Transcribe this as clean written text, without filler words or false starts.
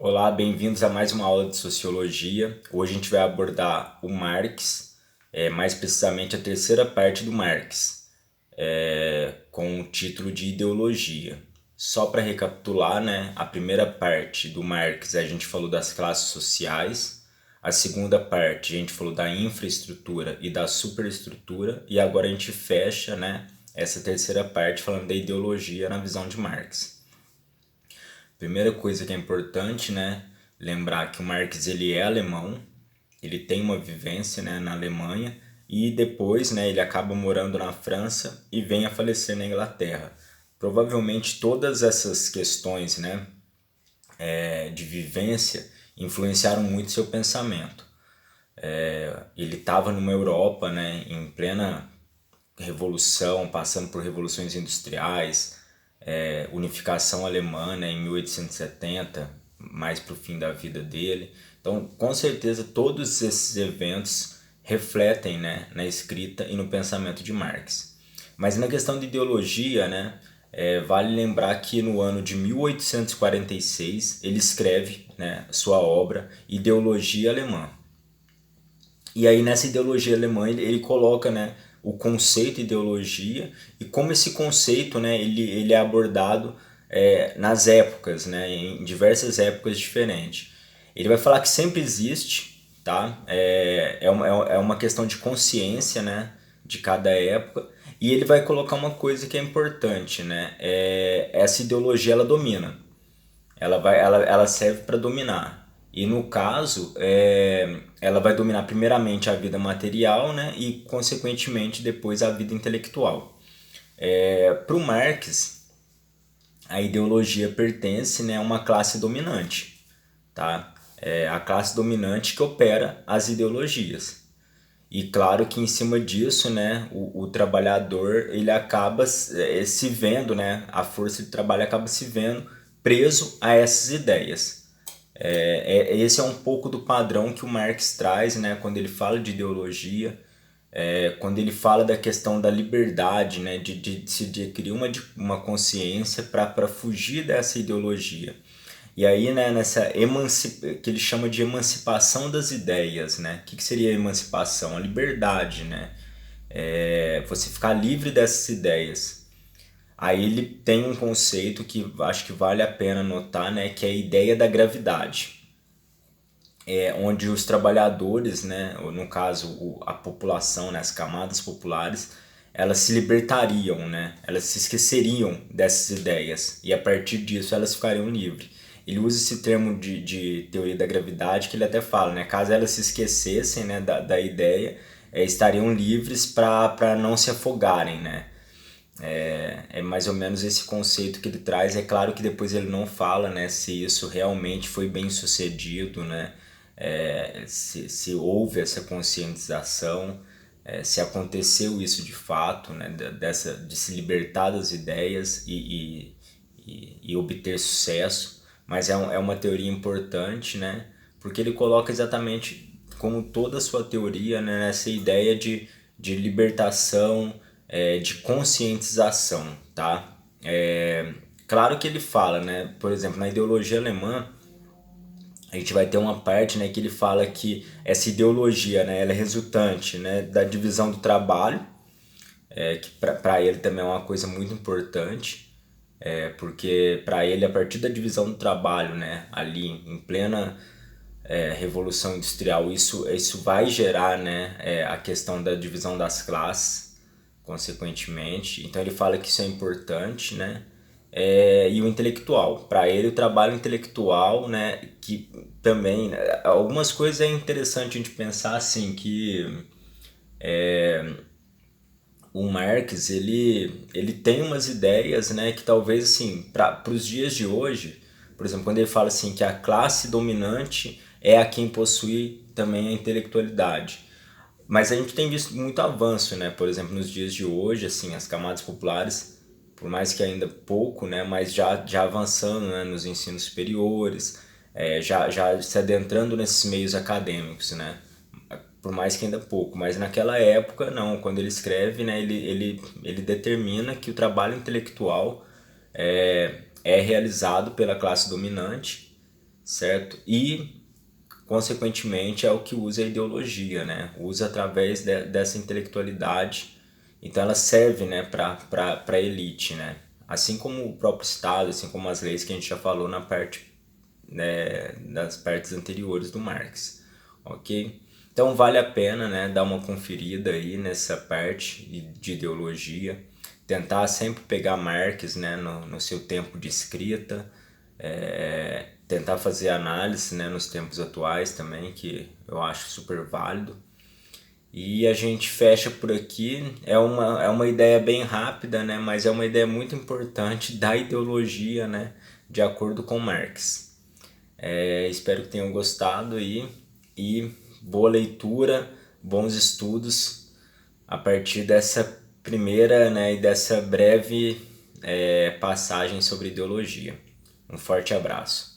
Olá, bem-vindos a mais uma aula de Sociologia. Hoje a gente vai abordar o Marx, mais precisamente a terceira parte do Marx, com o título de Ideologia. Só para recapitular, né, a primeira parte do Marx a gente falou das classes sociais, a segunda parte a gente falou da infraestrutura e da superestrutura, e agora a gente fecha, né, essa terceira parte falando da ideologia na visão de Marx. Primeira coisa que é importante, né, lembrar que o Marx ele é alemão, ele tem uma vivência, né, na Alemanha e depois, né, ele acaba morando na França e vem a falecer na Inglaterra. Provavelmente todas essas questões, né, de vivência influenciaram muito seu pensamento. Ele estava numa Europa, né, em plena revolução, passando por revoluções industriais, unificação alemã, né, em 1870, mais para o fim da vida dele. Então, com certeza, todos esses eventos refletem, né, na escrita e no pensamento de Marx. Mas na questão de ideologia, né, vale lembrar que no ano de 1846 ele escreve, né, sua obra Ideologia Alemã. E aí nessa ideologia alemã ele coloca, né, o conceito de ideologia e como esse conceito, né, ele é abordado nas épocas, né, em diversas épocas diferentes. Ele vai falar que sempre existe, tá? É uma questão de consciência, né, de cada época. E ele vai colocar uma coisa que é importante, né? Essa ideologia ela domina. Ela serve para dominar. E no caso, ela vai dominar primeiramente a vida material, né, e consequentemente depois a vida intelectual. Para o Marx, a ideologia pertence, né, a uma classe dominante, tá? É a classe dominante que opera as ideologias. E claro que em cima disso, né, o trabalhador ele acaba se vendo, né, a força de trabalho acaba se vendo preso a essas ideias. Esse é um pouco do padrão que o Marx traz, né, quando ele fala de ideologia, quando ele fala da questão da liberdade, né, de se adquirir uma consciência para fugir dessa ideologia. E aí, né, que ele chama de emancipação das ideias, né? O que seria a emancipação? A liberdade, né? Você ficar livre dessas ideias. Aí ele tem um conceito que acho que vale a pena notar, né? Que é a ideia da gravidade. Onde os trabalhadores, né, ou no caso a população, né, as camadas populares, elas se libertariam, né, elas se esqueceriam dessas ideias e a partir disso elas ficariam livres. Ele usa esse termo de teoria da gravidade que ele até fala, né, caso elas se esquecessem, né, da ideia, estariam livres para não se afogarem, né. É mais ou menos esse conceito que ele traz. É claro que depois ele não fala, né, se isso realmente foi bem sucedido, né, se houve essa conscientização, se aconteceu isso de fato, né, de se libertar das ideias e obter sucesso. Mas é uma teoria importante, né, porque ele coloca exatamente como toda a sua teoria, né, nessa ideia de libertação, de conscientização, tá? Claro que ele fala, né, por exemplo, na ideologia alemã, a gente vai ter uma parte, né, que ele fala que essa ideologia, né, ela é resultante, né, da divisão do trabalho, que para ele também é uma coisa muito importante, porque para ele, a partir da divisão do trabalho, né, ali em plena revolução industrial, isso vai gerar, né, a questão da divisão das classes, consequentemente. Então ele fala que isso é importante, né? E o intelectual, para ele o trabalho intelectual, né, que também algumas coisas é interessante a gente pensar assim que o Marx ele tem umas ideias, né, que talvez assim para os dias de hoje, por exemplo, quando ele fala assim que a classe dominante é a quem possui também a intelectualidade. Mas a gente tem visto muito avanço, né? Por exemplo, nos dias de hoje, assim, as camadas populares, por mais que ainda pouco, né? Mas já avançando, né? Nos ensinos superiores, já se adentrando nesses meios acadêmicos, né? Por mais que ainda pouco. Mas naquela época, não. Quando ele escreve, né? Ele determina que o trabalho intelectual é realizado pela classe dominante, certo? E, consequentemente, é o que usa a ideologia, né? Usa através dessa intelectualidade. Então ela serve, né, para a elite, né? Assim como o próprio Estado, assim como as leis que a gente já falou na parte, né, das partes anteriores do Marx, ok? Então vale a pena, né, dar uma conferida aí nessa parte de ideologia, tentar sempre pegar Marx, né, no seu tempo de escrita, tentar fazer análise, né, nos tempos atuais também, que eu acho super válido. E a gente fecha por aqui. É uma ideia bem rápida, né? Mas é uma ideia muito importante da ideologia, né? De acordo com Marx. Espero que tenham gostado aí e boa leitura, bons estudos a partir dessa primeira, né? E dessa breve passagem sobre ideologia. Um forte abraço.